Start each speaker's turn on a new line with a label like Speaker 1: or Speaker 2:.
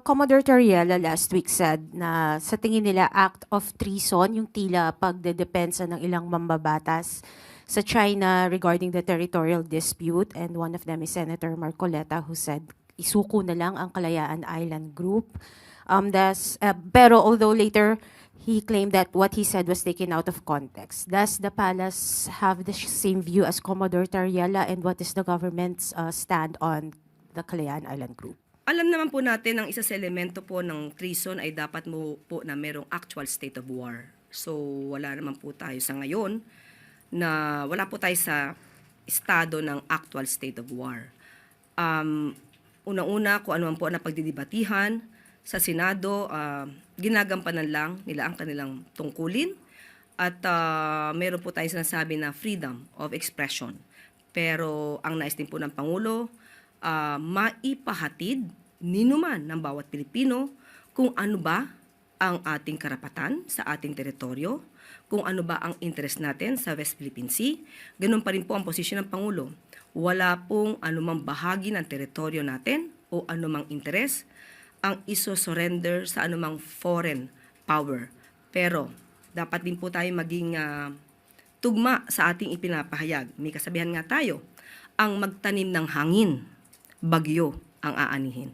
Speaker 1: Commodore Toriela last week said na sa tingin nila act of treason yung tila pagdedepensa ng ilang mambabatas sa China regarding the territorial dispute, and one of them is Senator Marcoleta who said isuko na lang ang Kalayaan Island Group. Pero although later he claimed that what he said was taken out of context. Does the palace have the same view as Commodore Toriela, and what is the government's stand on the Kalayaan Island Group?
Speaker 2: Alam naman po natin ang isa sa elemento po ng treason ay dapat mo po na merong actual state of war. So wala naman po tayo sa ngayon na wala po tayo sa estado ng actual state of war. Una-una kung ano man po na pagdidibatihan sa Senado, ginagampanan lang nila ang kanilang tungkulin at meron po tayo sinasabi na freedom of expression. Pero ang nais din po ng Pangulo, maipahatid ninuman ng bawat Pilipino kung ano ba ang ating karapatan sa ating teritoryo, kung ano ba ang interest natin sa West Philippine Sea. Ganun pa rin po ang posisyon ng Pangulo. Wala pong anumang bahagi ng teritoryo natin o anumang interes ang iso-surrender sa anumang foreign power. Pero dapat din po tayo maging tugma sa ating ipinapahayag. May kasabihan nga tayo, ang magtanim ng hangin, bagyo ang aanihin.